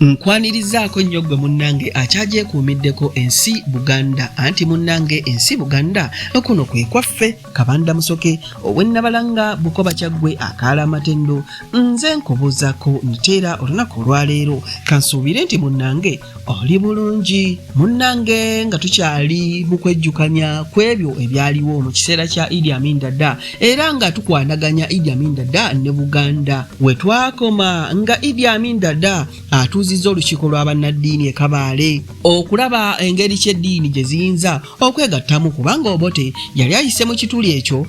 Nkwanirizaako nnyo gwe munnange akyagyekuumiddeko ensi Buganda anti munnange ensi Buganda kuno kwe kwaffe Kabanda Musoke ow'ennabalanga Bukoba Kyaggwe akaala amatendo nze nkubuuzaako nteera olunaku olwaleero kansuubire nti munnange oli bulungi munnange nga tukyali mu kwejjukanya kw'ebyo ebyaliwo mu kiseera kya Iddi Amin Dada era nga tukwanaganya Iddi Amin Dada ne Buganda we twakoma nga Iddi Amin Dada atuuzizza olukiiko lwa bannaddiini e Kabaale okulaba engeri ky'eddiini gye ziyinza okwegattamu kubanga Obote yali ayise mu kituli ekyo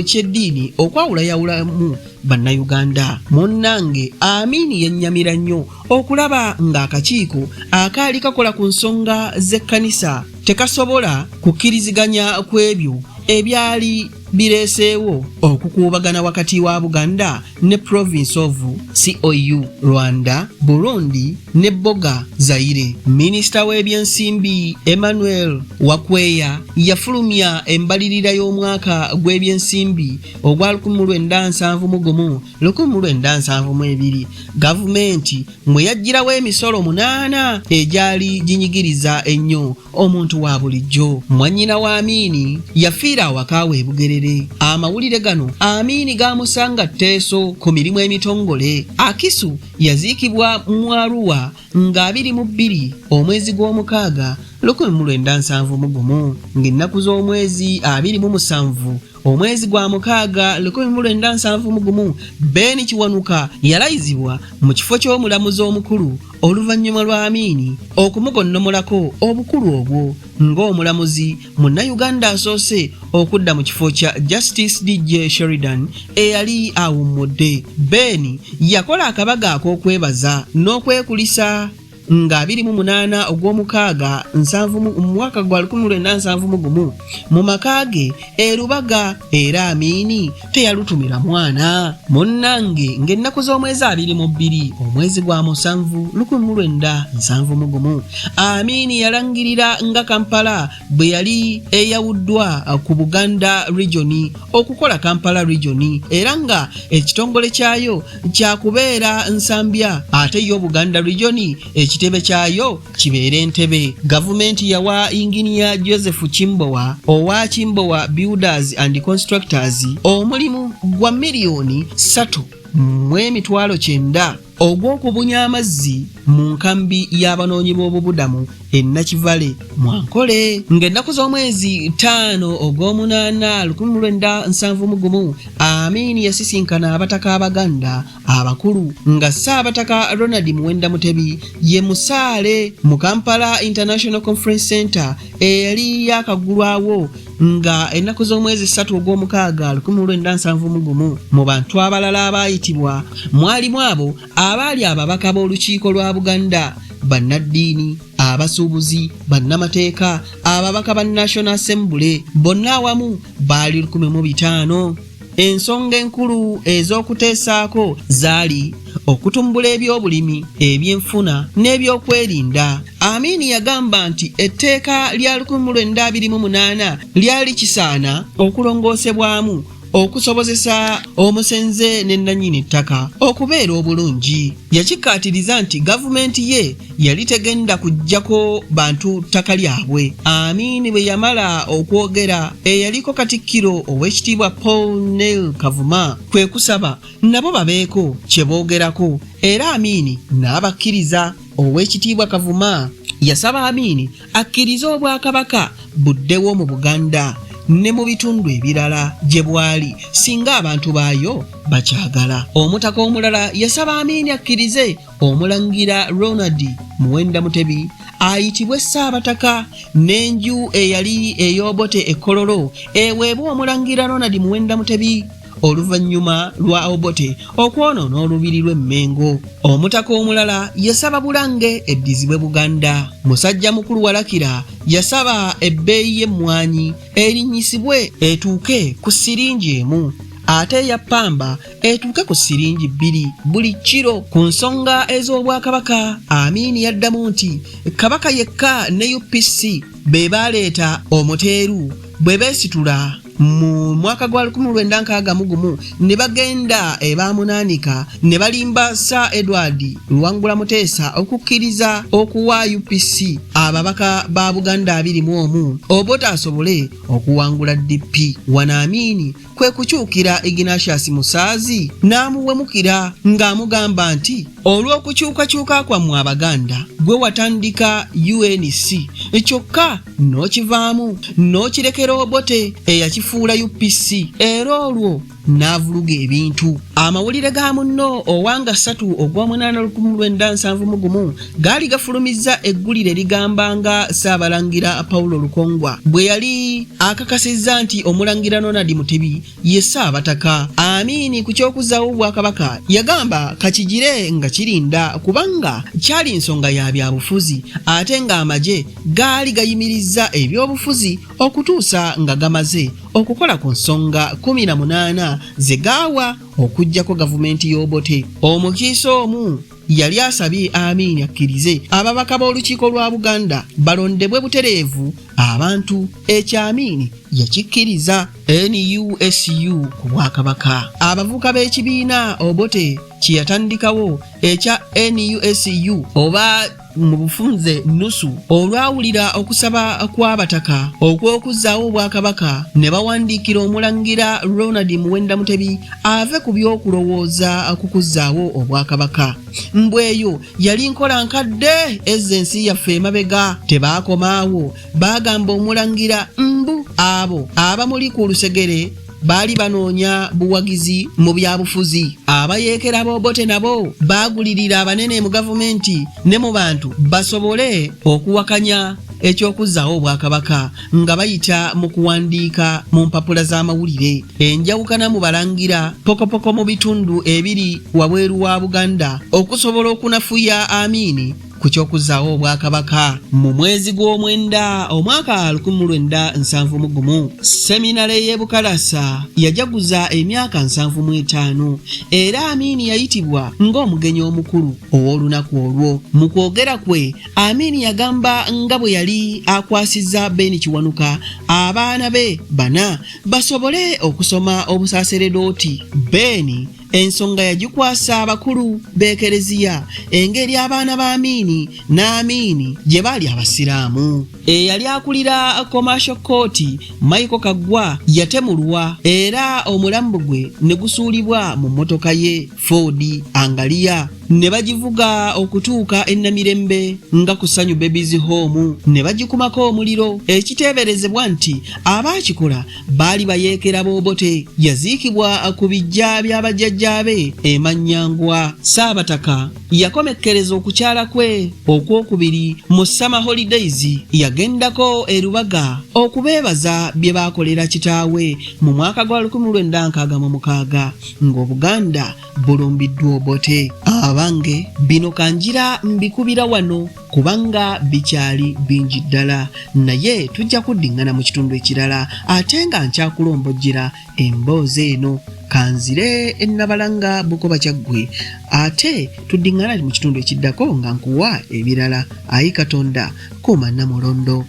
ky'eddiini okwawulayawulamu Bannayuganda. Munnange Amini yennyamira nnyo okulaba ng'akakiiko akaali kakola ku nsonga z'ekkanisa tekasobola kukkiriziganya kw'ebyo ebyali bireeseewo okukuubagana wakati wa Buganda ne Province of COU, Rwanda, Burundi ne Boga Zaire. Minisita w'ebyensimbi Emmanuel Wakweya yafulumya embalirira y'omwaka gw'ebyensimbi ogwa 1971-1972 gavumenti mwe yaggyirawo emisolo 8 egyali ginyigiriza ennyo omuntu wa bulijjo. Mwannyina wa Amini yafiira awaka we Bugerere. Amawulire gano Amini gamusanga Teeso ku mirimu emitongole. Akisu yaziikibwa mu Arua nga 22 omwezi gw'omukaaga 1971 ng'ennaku z'omwezi 27 omwezi gwa mukaaga 1971 Ben Kiwanuka yalayizibwa mu kifo ky'omulamuzi omukulu oluvannyuma lwa Amini okumugonnomolako obukulu obwo ng'omulamuzi Munnayuganda asoose okudda mu kifo kya Justice DJ Sheridan eyali awummudde. Ben yakola akabaga ak'okwebaza n'okwekulisa nga 28 ogw'omukaaga mu mwaka gwa 1971 mu makaage erubaga era Amini teyalutumira mwana. Munnange ng'ennaku z'omwezi 22 omwezi gwa musanvu 1971 Amini yalangirira nga Kampala bwe yali eyawuddwa ku Buganda region okukola Kampala region era nga ekitongole kyayo kyakubeera Nsambya ate yo Buganda region ekitebe kyayo kibeere Entebbe. Gavumenti yawa Engineer Joseph Kimbowa owa Kimbowa Builders and Constructors omulimu gwa $3,900,000 ogw'okubunya amazzi mu nkambi y'abanoonyi b'obubudamu e Nakivale Mwankole. Ng'ennaku z'omwezi 5 ogw'omunaana 1971 Amini yasisinkana abataka Abaganda abakulu nga Ssaabataka Ronald Muwenda Mutebi ye musaale mu Kampala International Conference Center eyali yakaggulwawo nga ennaku z'omwezi 3 ogw'omukaaga 1971 mu bantu abalala abaayitibwa mwalimu abo abaali ababaka b'olukiiko lwa Buganda, bannaddiini, abasuubuzi, bannamateeka, ababaka ba National Assembly bonna awamu baali 15. Ensonga enkulu ez'okuteesaako zaali okutumbula ebyobulimi, ebyenfuna n'ebyokwerinda. Amini yagamba nti etteeka lya 1928 lyali kisaana okulongoosebwamu okusobozesa omusenze n'ennannyini ttaka okubeera obulungi. Yakikkaatiriza nti gavumenti ye yali tegenda kuggyako bantu ttaka lyabwe. Amini bwe yamala okwogera eyaliko Katikkiro ow'ekitiibwa Paul Neil Kavuma kwe kusaba nabo babeeko kye boogerako era Amini n'abakkiriza. Ow'ekitiibwa Kavuma yasaba Amini akkirize Obwakabaka buddewo mu Buganda ne mu bitundu ebirala gye bwali singa abantu baayo bakyagala. Omutaka omulala yasaba Amini akkirize Omulangira Ronald Muwenda Mutebi ayitibwe Ssaabataka n'enju eyali ey'Obote e Kololo eweebwa Omulangira Ronald Muwenda Mutebi oluvannyuma lwa Obote okwonoona olubiri lw'Emmengo. Omutaka omulala yasaba Bulange eddizibwe Buganda. Musajja mukulu Walakira yasaba ebbeeyi y'emmwanyi erinnyisibwe etuuke ku siringi emu ate ya ppamba etuuke ku siringi 2 buli kiro. Ku nsonga ez'Obwakabaka Amini yaddamu nti Kabaka yekka ne UPC be baaleeta omuteeru bwe beesitula mu mwaka gwa 1961 ne bagenda ebamunaanika ne balimba Sir Edward Luwangula Muteesa okukkiriza okuwa UPC ababaka ba Buganda 21 Obote asobole okuwangula DP. Wano Amini kwe kukyukira Ignatius Musaazi n'amuwemukira ng'amugamba nti olw'okukyukakyuka kwammwe Abaganda gwe watandika UNC kyokka n'okivaamu n'okirekera Obote eyakifuula UPC era olwo n'avuluga ebintu. Amawulire ga munno owanga 3 ogw'omunaana 1971 gaali gafulumizza eggulire ligambanga Ssaabalangira Paulo Lukongwa bwe yali akakasizza nti Omulangira Ronald Mutebi ye Ssaabataka. Amini ku ky'okuzzaawo Obwakabaka yagamba kakigire nga kirinda kubanga kyali nsonga ya byabufuzi ate ng'amagye gaali gayimirizza ebyobufuzi okutuusa nga gamaze okukola ku nsonga 18 ze gaawa okujjako gavumenti y'Obote. Omukiise omu yali asabye Amini akkirize ababaka b'olukiiko lwa Buganda balondebwe butereevu abantu ekyo Amini yakikkiriza. NUSU ku Bwakabaka abavuka b'ekibiina Obote kye yatandikawo ekya NUSU oba mu bufunze nusu olwawulira okusaba kw'abataka okw'okuzzaawo Obwakabaka ne bawandiikira Omulangira Ronald Muwenda Mutebi ave ku by'okulowooza ku kuzzaawo Obwakabaka. Mbweyo yali nkola nkadde ezza ensi yaffe emabega. Tebaakomaawo baagamba Omulangira mbu abo abamuli ku lusegere baali banoonya buwagizi mu byabufuzi. Abayeekera b'Obote nabo baagulirira abanene mu gavumenti ne mu bantu basobole okuwakanya ekyokuzzaawo Obwakabaka nga bayita mu kuwandiika mu mpapula z'amawulire. Enjawukana mu balangira pokopoko mu bitundu ebiri wabweru wa Buganda okusobola okunafuya Amini ku ky'okuzzaawo Obwakabaka. Mu mwezi gw'Omwenda omwaka 1971 seminare y'e Bukalasa yajaguza emyaka 75 era Amini yayitibwa ng'omugenyi omukulu ow'olunaku olwo. Mu kwogera kwe Amini yagamba nga bwe yali akwasizza Ben Kiwanuka abaana be 4 basobole okusoma obusaaseredooti. Ben ensonga yagikwasa abakulu b'ekereziya engeri abaana ba Amini n'Amini gye baali abasiraamu. Eyali akulira Commercial Court Michael Kaggwa yatemulwa era omulambo gwe ne gusuulibwa mu mmotoka ye Ford Angalia ne bagivuga okutuuka e Namirembe nga ku Ssanyu Babies Home ne bagikumako omuliro. Ekiteeberezebwa nti abaakikola baali bayeekera b'Obote. Yaziikibwa ku bijja by'abajjajjaabe e Manyangwa. Ssaabataka yakomekkereza okukyala kwe okwokubiri mu Summer Holidays yagendako e Lubaga okubeebaza bye baakolera kitaawe mu mwaka gwa 1966 ng'Obuganda bulumbiddwa Obote. Abange bino kanjira mbikubira wano kubanga bikyali bingi ddala naye tujja kuddingana mu kitundu ekirala ate nga nkyakulombojjera emboozi eno. Kanzire ennabalanga Bukoba Kyaggwe ate tuddingana mu kitundu ekiddako nga nkuwa ebirala. Ayi Katonda kuuma Namulondo.